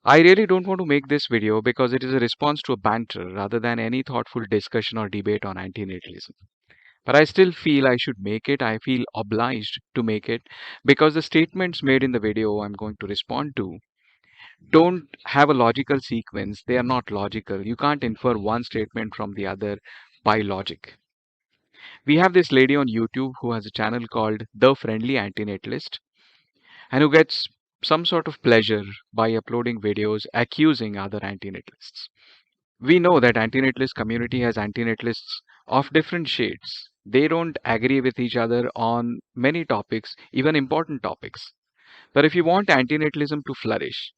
I really don't want to make this video because it is a response to a banter rather than any thoughtful discussion or debate on antinatalism. But I still feel I should make it. I feel obliged to make it because the statements made in the video I'm going to respond to don't have a logical sequence. They are not logical. You can't infer one statement from the other by logic. We have this lady on YouTube who has a channel called The Friendly Antinatalist and who gets some sort of pleasure by uploading videos accusing other antinatalists. We know that antinatalist community has antinatalists of different shades. They don't agree with each other on many topics, even important topics. But if you want antinatalism to flourish,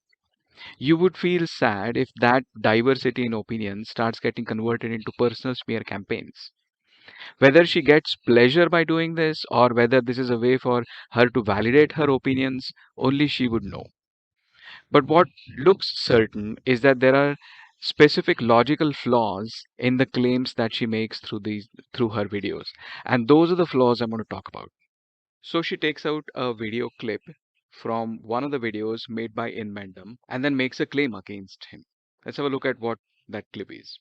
you would feel sad if that diversity in opinion starts getting converted into personal smear campaigns. Whether she gets pleasure by doing this or whether this is a way for her to validate her opinions, only she would know. But what looks certain is that there are specific logical flaws in the claims that she makes through her videos. And those are the flaws I'm going to talk about. So she takes out a video clip from one of the videos made by Inmendum and then makes a claim against him. Let's have a look at what that clip is.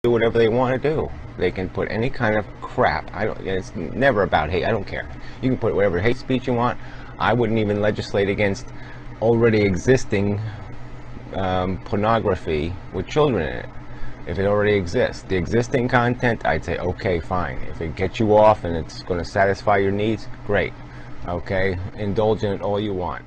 Do whatever they want to do. They can put any kind of crap. I don't. It's never about hate. I don't care. You can put whatever hate speech you want. I wouldn't even legislate against already existing pornography with children in it. If it already exists, the existing content, I'd say okay, fine. If it gets you off and it's going to satisfy your needs, great. Okay, indulge in it all you want.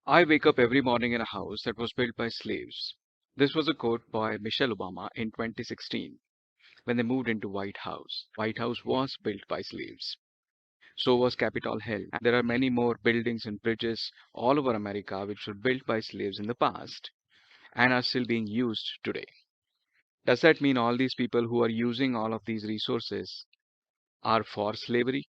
I wake up every morning in a house that was built by slaves. This was a quote by Michelle Obama in 2016 when they moved into White House. White House was built by slaves. So was Capitol Hill. And there are many more buildings and bridges all over America which were built by slaves in the past and are still being used today. Does that mean all these people who are using all of these resources are for slavery,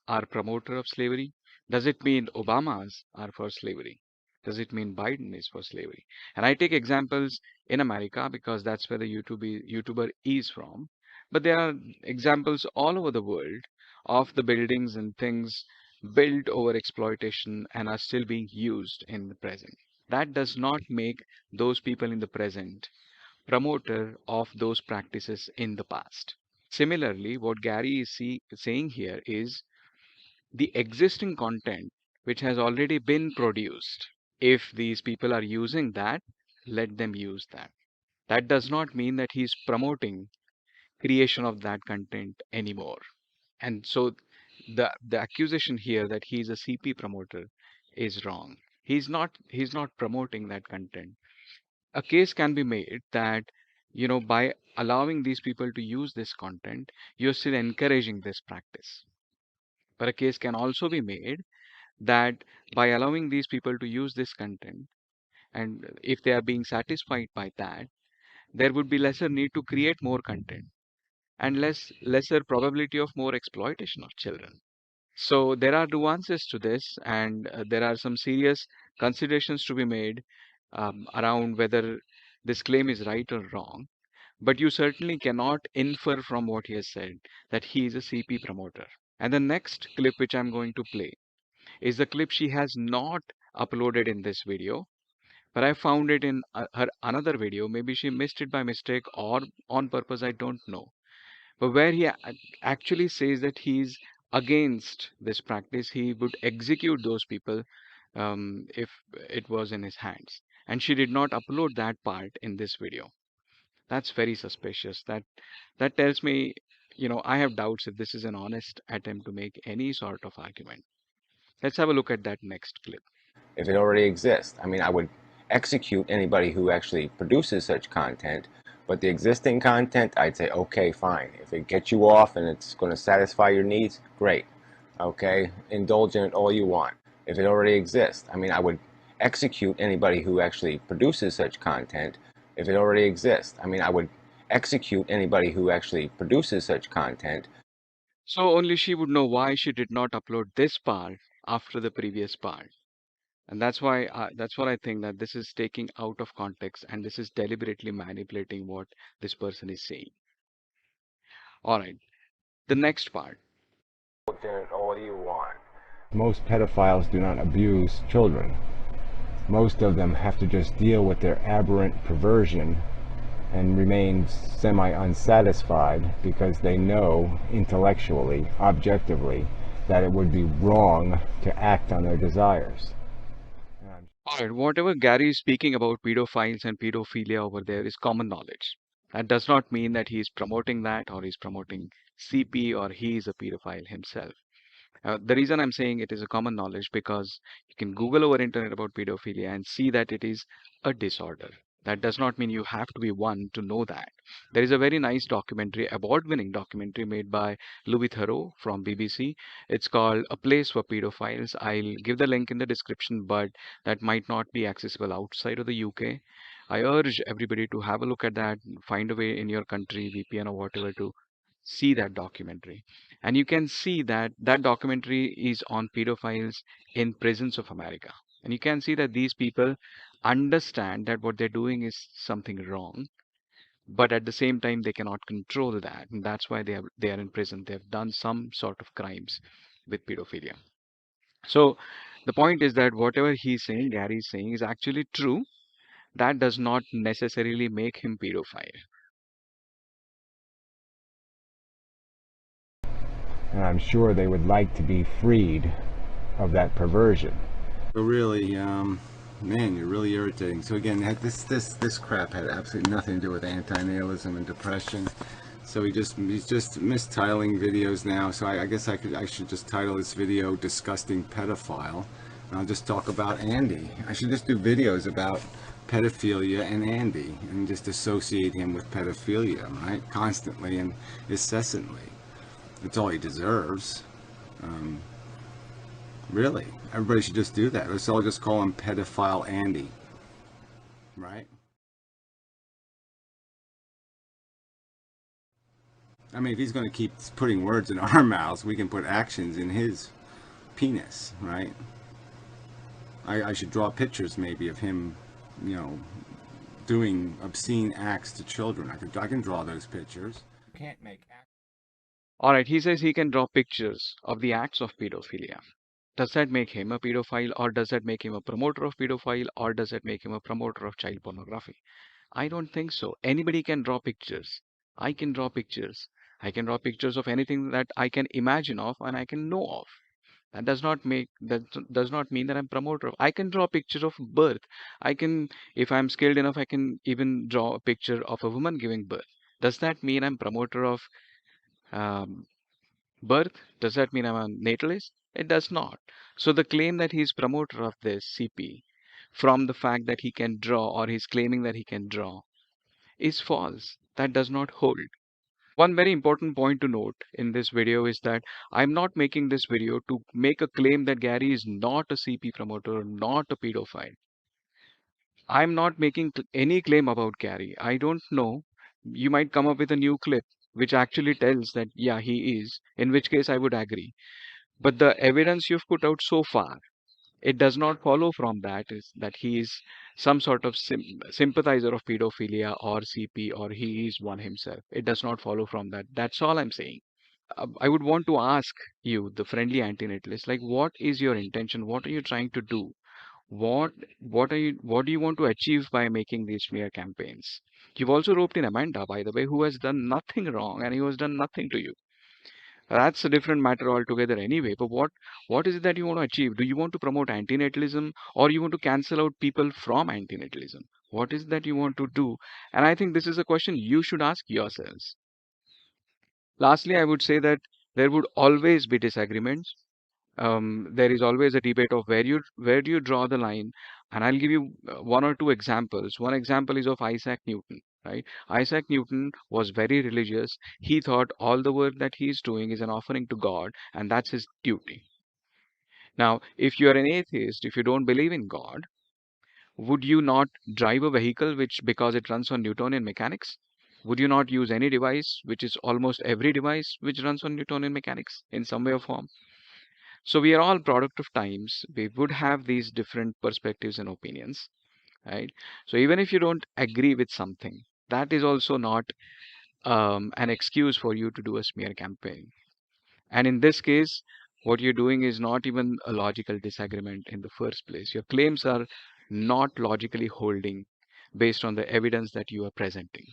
are promoter of slavery? Does it mean Obamas are for slavery? Does it mean Biden is for slavery? And I take examples in America because that's where the YouTuber is from. But there are examples all over the world of the buildings and things built over exploitation and are still being used in the present. That does not make those people in the present promoter of those practices in the past. Similarly, what Gary is saying here is the existing content which has already been produced. If these people are using that, let them use that. That does not mean that he's promoting creation of that content anymore. And so the accusation here that he's a CP promoter is wrong. He's not promoting that content. A case can be made that by allowing these people to use this content, you're still encouraging this practice. But a case can also be made that by allowing these people to use this content, and if they are being satisfied by that, there would be lesser need to create more content and lesser probability of more exploitation of children. So there are nuances to this, and there are some serious considerations to be made around whether this claim is right or wrong. But you certainly cannot infer from what he has said that he is a CP promoter. And the next clip which I'm going to play is the clip she has not uploaded in this video, but I found it in her another video. Maybe she missed it by mistake or on purpose, I don't know. But where he actually says that he's against this practice, he would execute those people if it was in his hands. And she did not upload that part in this video. That's very suspicious. That tells me, I have doubts if this is an honest attempt to make any sort of argument. Let's have a look at that next clip. If it already exists. I mean, I would execute anybody who actually produces such content, but the existing content, I'd say, okay, fine. If it gets you off and it's going to satisfy your needs, great. Okay, indulge in it all you want. If it already exists, I mean, I would execute anybody who actually produces such content. If it already exists, I mean, I would execute anybody who actually produces such content. So only she would know why she did not upload this part after the previous part. And that's what I think, that this is taking out of context and this is deliberately manipulating what this person is saying. All right, the next part. Then what do you want? Most pedophiles do not abuse children. Most of them have to just deal with their aberrant perversion and remain semi-unsatisfied because they know intellectually, objectively, that it would be wrong to act on their desires. All right, whatever Gary is speaking about pedophiles and pedophilia over there is common knowledge. That does not mean that he is promoting that or he's promoting CP or he is a pedophile himself. The reason I'm saying it is a common knowledge because you can Google over internet about pedophilia and see that it is a disorder. That does not mean you have to be one to know that. There is a very nice documentary, award-winning documentary made by Louis Theroux from BBC. It's called A Place for Pedophiles. I'll give the link in the description, but that might not be accessible outside of the UK. I urge everybody to have a look at that, find a way in your country, VPN or whatever, to see that documentary. And you can see that that documentary is on pedophiles in prisons of America. And you can see that these people understand that what they're doing is something wrong, but at the same time they cannot control that. And that's why they are in prison. They have done some sort of crimes with pedophilia. So the point is that whatever he's saying, Gary is saying, is actually true. That does not necessarily make him pedophile. And I'm sure they would like to be freed of that perversion. So really, man, you're really irritating. So again, this crap had absolutely nothing to do with anti-natalism and depression. So he's just mistitling videos now. So I guess I should just title this video "Disgusting Pedophile," and I'll just talk about Andy. I should just do videos about pedophilia and Andy, and just associate him with pedophilia, right? Constantly and incessantly. That's all he deserves. Really, everybody should just do that. Let's all just call him Pedophile Andy, right? I mean, if he's going to keep putting words in our mouths, we can put actions in his penis, right? I should draw pictures maybe of him, you know, doing obscene acts to children. I can draw those pictures. You can't make acts. All right, he says he can draw pictures of the acts of pedophilia. Does that make him a pedophile, or does that make him a promoter of pedophile, or does that make him a promoter of child pornography? I don't think so. Anybody can draw pictures. I can draw pictures. I can draw pictures of anything that I can imagine of and I can know of. That does not mean that I'm promoter of. I can draw pictures of birth. I can, if I'm skilled enough, I can even draw a picture of a woman giving birth. Does that mean I'm promoter of um, birth? Does that mean I'm a natalist? It does not. So the claim that he's promoter of this CP from the fact that he can draw, or he's claiming that he can draw, is false. That does not hold. One very important point to note in this video is that I'm not making this video to make a claim that Gary is not a CP promoter, not a pedophile. I'm not making any claim about Gary. I don't know. You might come up with a new clip which actually tells that, yeah, he is, in which case I would agree. But the evidence you've put out so far, it does not follow from that is that he is some sort of sympathizer of pedophilia or CP, or he is one himself. It does not follow from that. That's all I'm saying. I would want to ask you, the friendly antinatalist, like, what is your intention? What are you trying to do? What do you want to achieve by making these smear campaigns? You've also roped in Amanda, by the way, who has done nothing wrong and who has done nothing to you. That's a different matter altogether anyway. But what is it that you want to achieve? Do you want to promote antinatalism, or you want to cancel out people from antinatalism? What is it that you want to do? And I think this is a question you should ask yourselves. Lastly, I would say that there would always be disagreements. There is always a debate of where do you draw the line, and I'll give you one or two examples. One example is of Isaac Newton, right? Isaac Newton was very religious. He thought all the work that he is doing is an offering to God, and that's his duty. Now, if you are an atheist, if you don't believe in God, would you not drive a vehicle which, because it runs on Newtonian mechanics? Would you not use any device, which is almost every device which runs on Newtonian mechanics in some way or form? So we are all product of times. We would have these different perspectives and opinions, right? So even if you don't agree with something, that is also not an excuse for you to do a smear campaign. And in this case, what you're doing is not even a logical disagreement in the first place. Your claims are not logically holding based on the evidence that you are presenting.